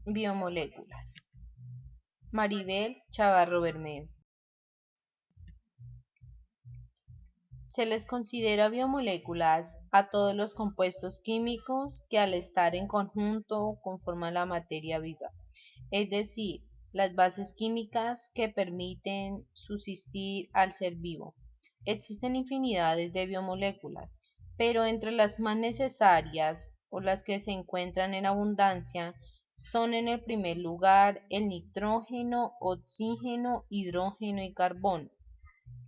Biomoléculas. Maribel Chavarro Bermeo. Se les considera biomoléculas a todos los compuestos químicos que al estar en conjunto conforman la materia viva, es decir, las bases químicas que permiten subsistir al ser vivo. Existen infinidades de biomoléculas, pero entre las más necesarias o las que se encuentran en abundancia son en el primer lugar el nitrógeno, oxígeno, hidrógeno y carbono.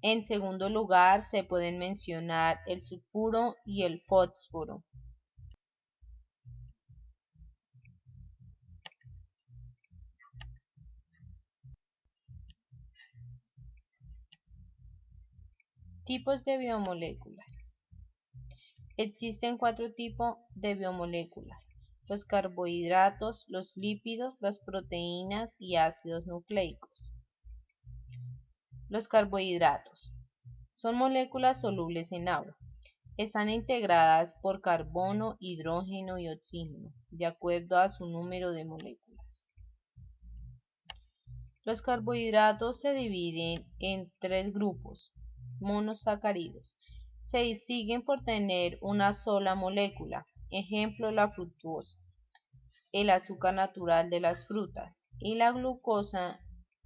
En segundo lugar se pueden mencionar el sulfuro y el fósforo. Tipos de biomoléculas. Existen 4 tipos de biomoléculas: los carbohidratos, los lípidos, las proteínas y ácidos nucleicos. Los carbohidratos son moléculas solubles en agua. Están integradas por carbono, hidrógeno y oxígeno, de acuerdo a su número de moléculas. Los carbohidratos se dividen en 3 grupos monosacáridos. Se distinguen por tener una sola molécula, ejemplo la fructuosa, el azúcar natural de las frutas y la glucosa,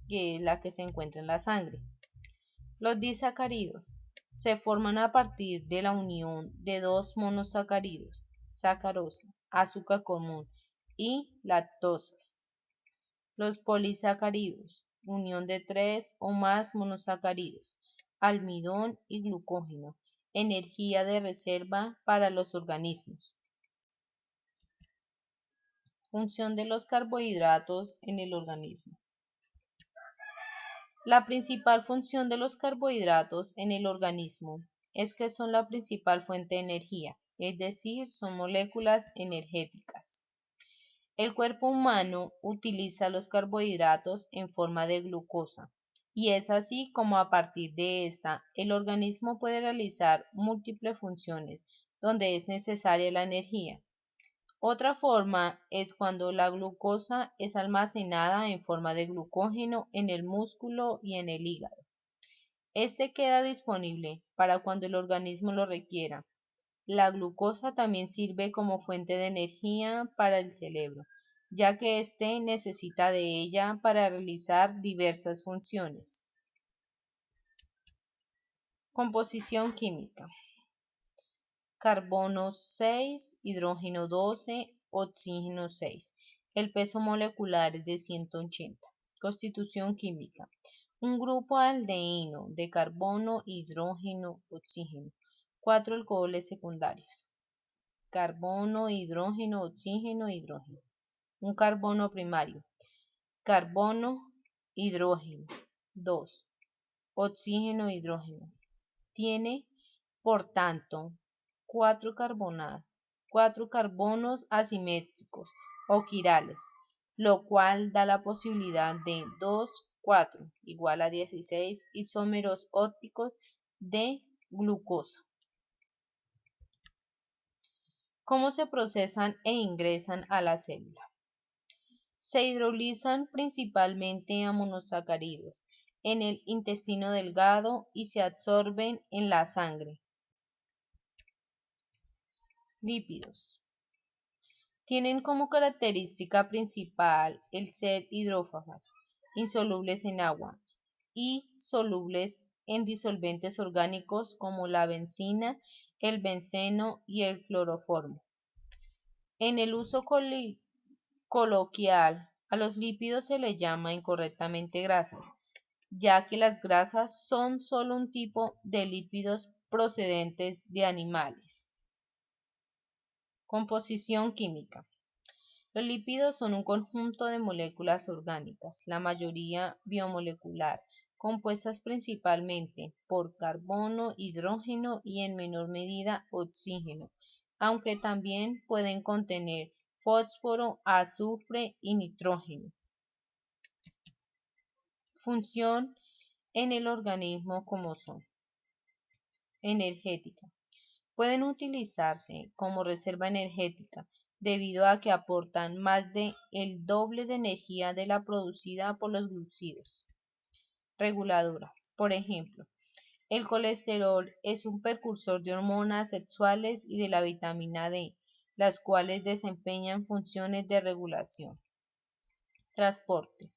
que es la que se encuentra en la sangre. Los disacáridos se forman a partir de la unión de 2 monosacáridos, sacarosa, azúcar común y lactosas. Los polisacáridos, unión de 3 o más monosacáridos, almidón y glucógeno, energía de reserva para los organismos. Función de los carbohidratos en el organismo. La principal función de los carbohidratos en el organismo es que son la principal fuente de energía, es decir, son moléculas energéticas. El cuerpo humano utiliza los carbohidratos en forma de glucosa, y es así como a partir de esta el organismo puede realizar múltiples funciones donde es necesaria la energía. Otra forma es cuando la glucosa es almacenada en forma de glucógeno en el músculo y en el hígado. Este queda disponible para cuando el organismo lo requiera. La glucosa también sirve como fuente de energía para el cerebro, ya que éste necesita de ella para realizar diversas funciones. Composición química. Carbono 6, hidrógeno 12, oxígeno 6. El peso molecular es de 180. Constitución química. Un grupo aldehído de carbono, hidrógeno, oxígeno. 4 alcoholes secundarios. Carbono, hidrógeno, oxígeno, hidrógeno. Un carbono primario. Carbono, hidrógeno. 2. Oxígeno, hidrógeno. Tiene, por tanto, 4 carbonos asimétricos o quirales, lo cual da la posibilidad de 2, 4 igual a 16 isómeros ópticos de glucosa. ¿Cómo se procesan e ingresan a la célula? Se hidrolizan principalmente a monosacáridos en el intestino delgado y se absorben en la sangre. Lípidos. Tienen como característica principal el ser hidrófagos, insolubles en agua y solubles en disolventes orgánicos como la benzina, el benceno y el cloroformo. En el uso coloquial, a los lípidos se les llama incorrectamente grasas, ya que las grasas son solo un tipo de lípidos procedentes de animales. Composición química. Los lípidos son un conjunto de moléculas orgánicas, la mayoría biomolecular, compuestas principalmente por carbono, hidrógeno y en menor medida oxígeno, aunque también pueden contener fósforo, azufre y nitrógeno. Función en el organismo como son: energética. Pueden utilizarse como reserva energética debido a que aportan más de el doble de energía de la producida por los glúcidos. Reguladora. Por ejemplo, el colesterol es un precursor de hormonas sexuales y de la vitamina D, las cuales desempeñan funciones de regulación. Transporte.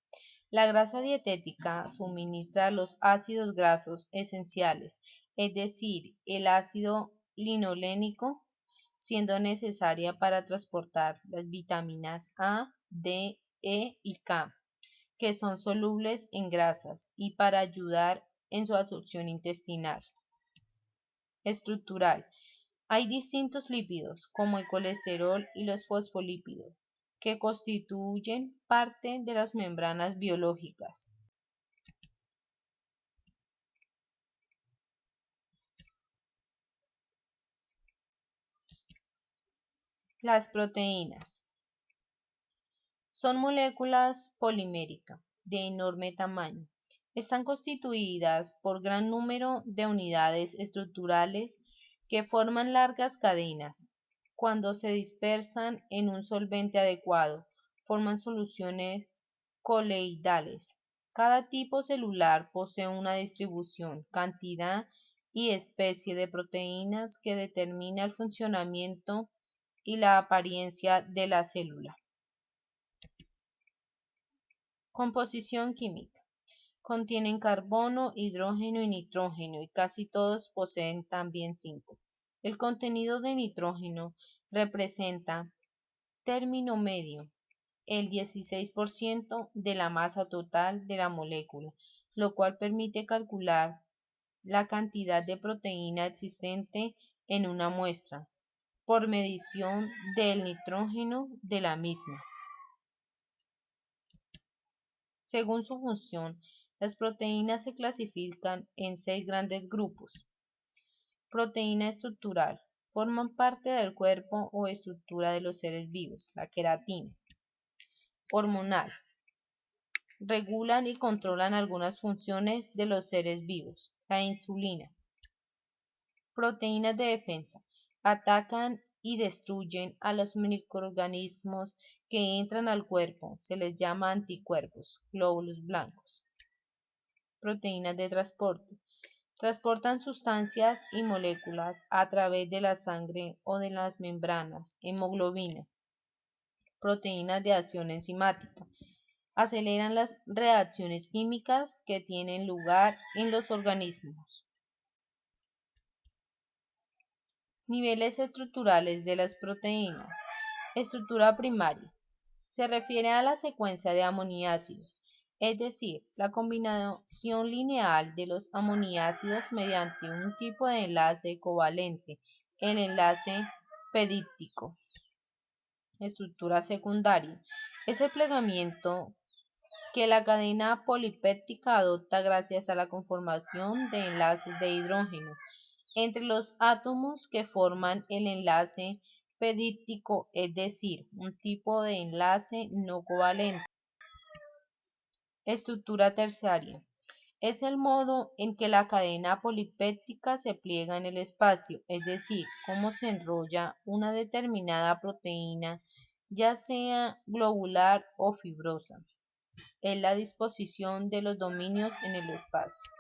La grasa dietética suministra los ácidos grasos esenciales, es decir, el ácido linolénico, siendo necesaria para transportar las vitaminas A, D, E y K, que son solubles en grasas, y para ayudar en su absorción intestinal. Estructural. Hay distintos lípidos, como el colesterol y los fosfolípidos, que constituyen parte de las membranas biológicas. Las proteínas son moléculas poliméricas de enorme tamaño. Están constituidas por gran número de unidades estructurales que forman largas cadenas. Cuando se dispersan en un solvente adecuado, forman soluciones coloidales. Cada tipo celular posee una distribución, cantidad y especie de proteínas que determina el funcionamiento y la apariencia de la célula. Composición química. Contienen carbono, hidrógeno y nitrógeno y casi todos poseen también zinc. El contenido de nitrógeno representa término medio, el 16% de la masa total de la molécula, lo cual permite calcular la cantidad de proteína existente en una muestra por medición del nitrógeno de la misma. Según su función, las proteínas se clasifican en 6 grandes grupos. Proteína estructural. Forman parte del cuerpo o estructura de los seres vivos, la queratina. Hormonal. Regulan y controlan algunas funciones de los seres vivos, la insulina. Proteínas de defensa. Atacan y destruyen a los microorganismos que entran al cuerpo. Se les llama anticuerpos, glóbulos blancos. Proteínas de transporte. Transportan sustancias y moléculas a través de la sangre o de las membranas. Hemoglobina. Proteínas de acción enzimática. Aceleran las reacciones químicas que tienen lugar en los organismos. Niveles estructurales de las proteínas. Estructura primaria. Se refiere a la secuencia de aminoácidos, es decir, la combinación lineal de los aminoácidos mediante un tipo de enlace covalente, el enlace peptídico. Estructura secundaria. Es el plegamiento que la cadena polipéptica adopta gracias a la conformación de enlaces de hidrógeno entre los átomos que forman el enlace peptídico, es decir, un tipo de enlace no covalente. Estructura terciaria. Es el modo en que la cadena polipéptica se pliega en el espacio, es decir, cómo se enrolla una determinada proteína, ya sea globular o fibrosa. Es la disposición de los dominios en el espacio.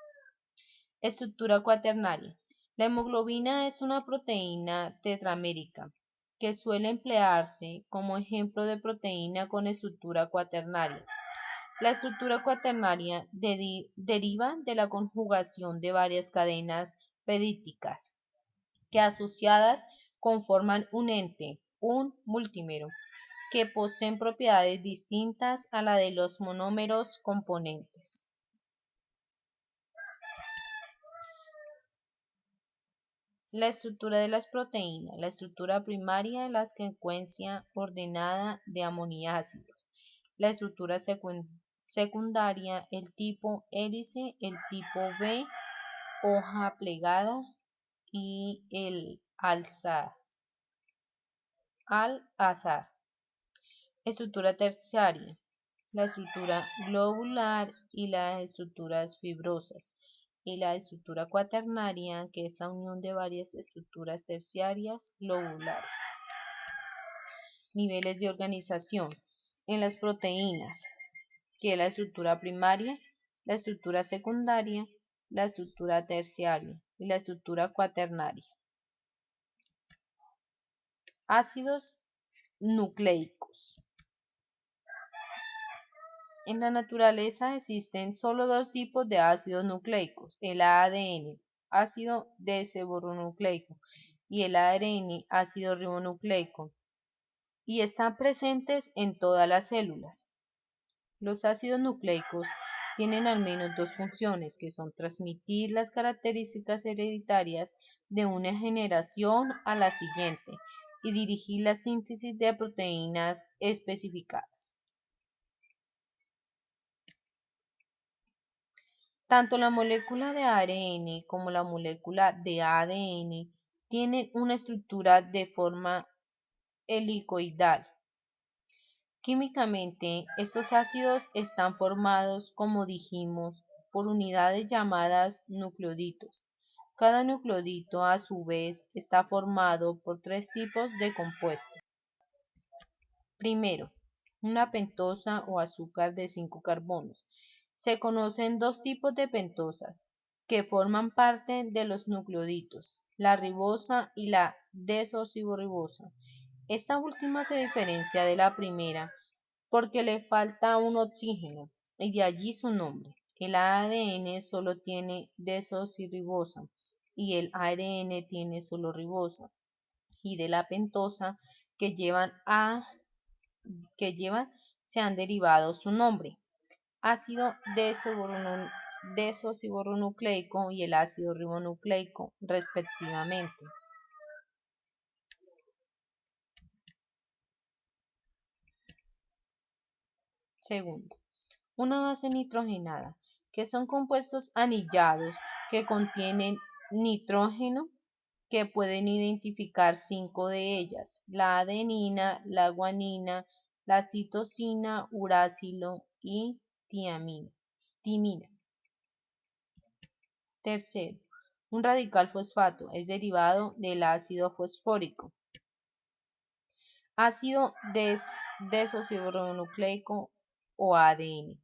Estructura cuaternaria. La hemoglobina es una proteína tetramérica que suele emplearse como ejemplo de proteína con estructura cuaternaria. La estructura cuaternaria deriva de la conjugación de varias cadenas peptídicas que asociadas conforman un ente, un multímero, que poseen propiedades distintas a la de los monómeros componentes. La estructura de las proteínas. La estructura primaria es la secuencia ordenada de aminoácidos. La estructura secundaria, el tipo hélice, el tipo B, hoja plegada y el al-azar. Estructura terciaria. La estructura globular y las estructuras fibrosas. Y la estructura cuaternaria, que es la unión de varias estructuras terciarias globulares. Niveles de organización. En las proteínas, que es la estructura primaria, la estructura secundaria, la estructura terciaria y la estructura cuaternaria. Ácidos nucleicos. En la naturaleza existen solo dos tipos de ácidos nucleicos, el ADN, ácido desoxirribonucleico, y el ARN, ácido ribonucleico, y están presentes en todas las células. Los ácidos nucleicos tienen al menos dos funciones, que son transmitir las características hereditarias de una generación a la siguiente y dirigir la síntesis de proteínas especificadas. Tanto la molécula de ARN como la molécula de ADN tienen una estructura de forma helicoidal. Químicamente, estos ácidos están formados, como dijimos, por unidades llamadas nucleótidos. Cada nucleótido, a su vez, está formado por tres tipos de compuestos. Primero, una pentosa o azúcar de 5 carbonos. Se conocen dos tipos de pentosas que forman parte de los nucleótidos, la ribosa y la desoxirribosa. Esta última se diferencia de la primera porque le falta un oxígeno, y de allí su nombre. El ADN solo tiene desoxirribosa y el ARN tiene solo ribosa, y de la pentosa que llevan se han derivado su nombre, ácido desoxirribonucleico y el ácido ribonucleico, respectivamente. Segundo, una base nitrogenada, que son compuestos anillados que contienen nitrógeno, que pueden identificar 5 de ellas: la adenina, la guanina, la citosina, uracilo y timina. Tercero, un radical fosfato es derivado del ácido fosfórico. Ácido desoxirribonucleico o ADN.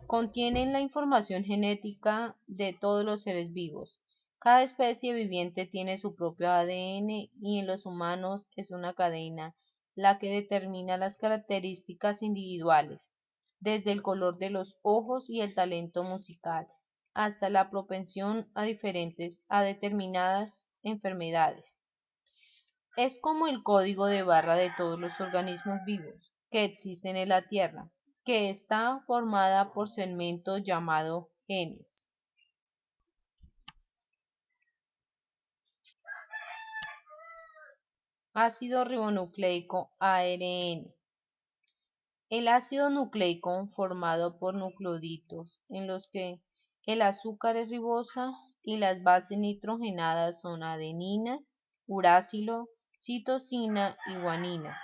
Contienen la información genética de todos los seres vivos. Cada especie viviente tiene su propio ADN y en los humanos es una cadena la que determina las características individuales, desde el color de los ojos y el talento musical, hasta la propensión a determinadas enfermedades. Es como el código de barra de todos los organismos vivos que existen en la Tierra, que está formada por segmentos llamados genes. Ácido ribonucleico ARN. El ácido nucleico formado por nucleótidos en los que el azúcar es ribosa y las bases nitrogenadas son adenina, uracilo, citosina y guanina.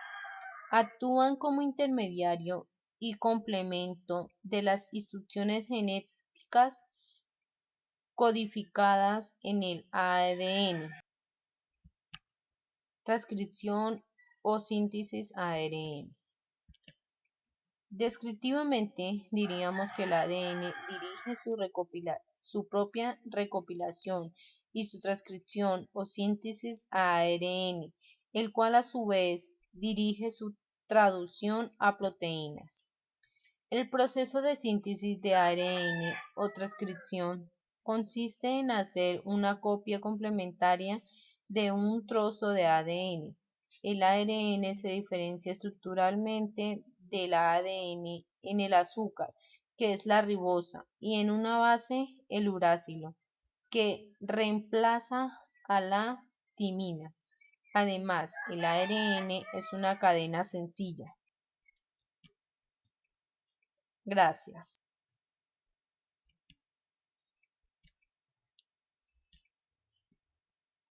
Actúan como intermediario y complemento de las instrucciones genéticas codificadas en el ADN. Transcripción o síntesis ARN. Descriptivamente, diríamos que el ADN dirige su propia recopilación y su transcripción o síntesis a ARN, el cual a su vez dirige su traducción a proteínas. El proceso de síntesis de ARN o transcripción consiste en hacer una copia complementaria de un trozo de ADN. El ARN se diferencia estructuralmente del ADN en el azúcar, que es la ribosa, y en una base, el uracilo, que reemplaza a la timina. Además, el ARN es una cadena sencilla. Gracias.